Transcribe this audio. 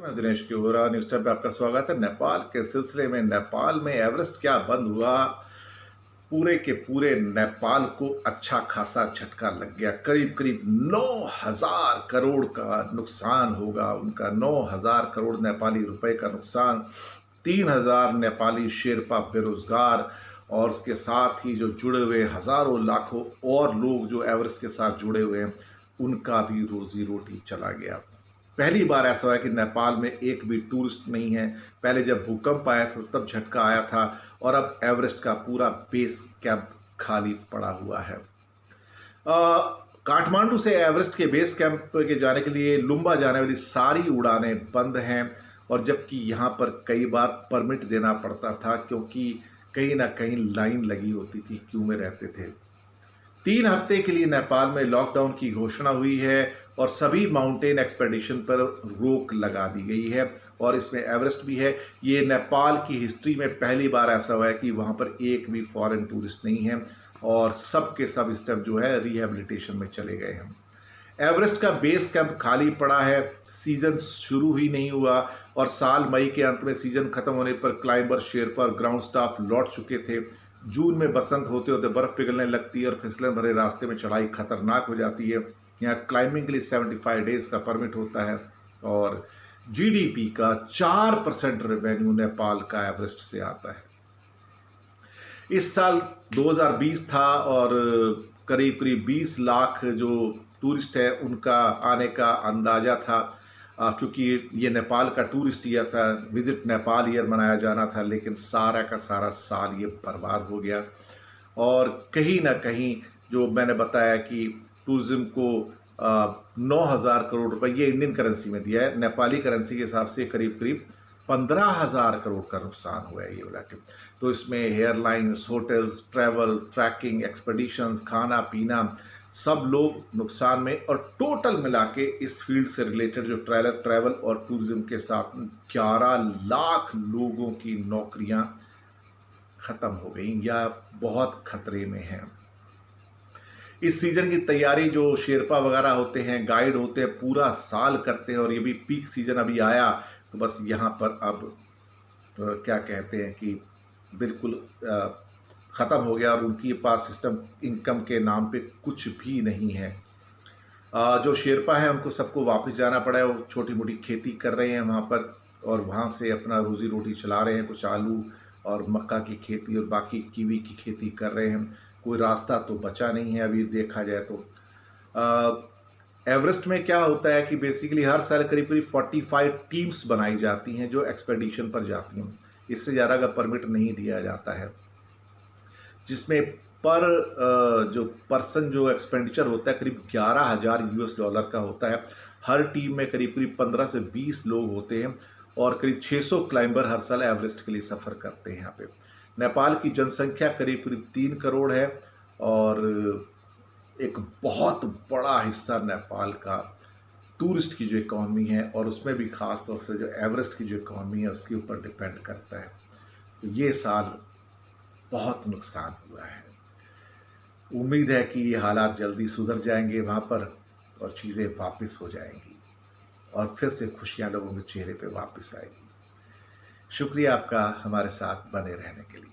मैं Dinesh किओरा news time पे आपका स्वागत है। नेपाल के सिलसिले में नेपाल में एवरेस्ट क्या बंद हुआ, पूरे के पूरे नेपाल को अच्छा खासा झटका लग गया। करीब करीब 9,000 करोड़ का नुकसान होगा उनका, 9,000 करोड़ नेपाली रुपए का नुकसान। 3,000 नेपाली शेरपा बेरोजगार और उसके साथ ही जो जुड़े हुए हजारों लाखों और लोग जो एवरेस्ट के साथ जुड़े हुए हैं, उनका भी रोजी रोटी चला गया। पहली बार ऐसा हुआ है कि नेपाल में एक भी टूरिस्ट नहीं है। पहले जब भूकंप आया था तब झटका आया था और अब एवरेस्ट का पूरा बेस कैंप खाली पड़ा हुआ है। काठमांडू से एवरेस्ट के बेस कैंप के जाने के लिए लुम्बा जाने वाली सारी उड़ानें बंद हैं, और जबकि यहाँ पर कई बार परमिट देना पड़ता था क्योंकि कहीं ना कहीं लाइन लगी होती थी, क्यू में रहते थे। 3 हफ्ते के लिए नेपाल में लॉकडाउन की घोषणा हुई है और सभी माउंटेन एक्सपेडिशन पर रोक लगा दी गई है, और इसमें एवरेस्ट भी है। ये नेपाल की हिस्ट्री में पहली बार ऐसा हुआ है कि वहाँ पर एक भी फॉरेन टूरिस्ट नहीं है, और सब के सब इस टाइम जो है रिहेबिलिटेशन में चले गए हैं। एवरेस्ट का बेस कैंप खाली पड़ा है, सीजन शुरू ही नहीं हुआ, और साल मई के अंत में सीजन खत्म होने पर क्लाइंबर, शेरपा और ग्राउंड स्टाफ लौट चुके थे। जून में बसंत होते होते बर्फ पिघलने लगती है और फिसलन भरे रास्ते में चढ़ाई खतरनाक हो जाती है। यहाँ क्लाइंबिंग के लिए 75 डेज का परमिट होता है, और जीडीपी का 4% रेवेन्यू नेपाल का एवरेस्ट से आता है। इस साल 2020 था और करीब करीब 20 लाख जो टूरिस्ट है उनका आने का अंदाजा था, क्योंकि ये नेपाल का टूरिस्ट ईयर था, विजिट नेपाल ईयर मनाया जाना था, लेकिन सारा का सारा साल ये बर्बाद हो गया। और कहीं ना कहीं जो मैंने बताया कि टूरिज्म को 9,000 करोड़ रुपए ये इंडियन करेंसी में दिया है, नेपाली करेंसी के हिसाब से करीब करीब 15,000 करोड़ का नुकसान हुआ है ये वाला के। तो इसमें airlines, hotels, travel, trekking, expeditions, खाना पीना, सब लोग नुकसान में, और टोटल मिला के इस फील्ड से रिलेटेड जो ट्रैवल और टूरिज्म के साथ 11 लाख लोगों की नौकरियां खत्म हो गई या बहुत खतरे में हैं। इस सीजन की तैयारी जो शेरपा वगैरह होते हैं, गाइड होते हैं, पूरा साल करते हैं, और ये भी पीक सीजन अभी आया तो बस यहाँ पर अब क्या कहते हैं कि बिल्कुल ख़त्म हो गया, और उनके पास सिस्टम इनकम के नाम पे कुछ भी नहीं है। जो शेरपा हैं उनको सबको वापस जाना पड़ा है, वो छोटी मोटी खेती कर रहे हैं वहाँ पर, और वहाँ से अपना रोज़ी रोटी चला रहे हैं। कुछ आलू और मक्का की खेती और बाकी कीवी की खेती कर रहे हैं। कोई रास्ता तो बचा नहीं है अभी देखा जाए तो। एवरेस्ट में क्या होता है कि बेसिकली हर साल करीब करीब 45 टीम्स बनाई जाती हैं जो एक्सपेडिशन पर जाती हैं। इससे ज़्यादा का परमिट नहीं दिया जाता है, जिसमें पर जो पर्सन जो एक्सपेंडिचर होता है करीब 11,000 US डॉलर का होता है। हर टीम में करीब करीब 15 से 20 लोग होते हैं, और करीब 600 क्लाइंबर हर साल एवरेस्ट के लिए सफ़र करते हैं यहाँ पे। नेपाल की जनसंख्या करीब करीब 3 करोड़ है, और एक बहुत बड़ा हिस्सा नेपाल का टूरिस्ट की जो इकॉनमी है, और उसमें भी ख़ास तौर से जो एवरेस्ट की जो इकॉनमी है उसके ऊपर डिपेंड करता है। तो ये साल बहुत नुकसान हुआ है। उम्मीद है कि ये हालात जल्दी सुधर जाएंगे वहाँ पर, और चीज़ें वापस हो जाएंगी, और फिर से खुशियाँ लोगों के चेहरे पे वापस आएगी। शुक्रिया आपका हमारे साथ बने रहने के लिए।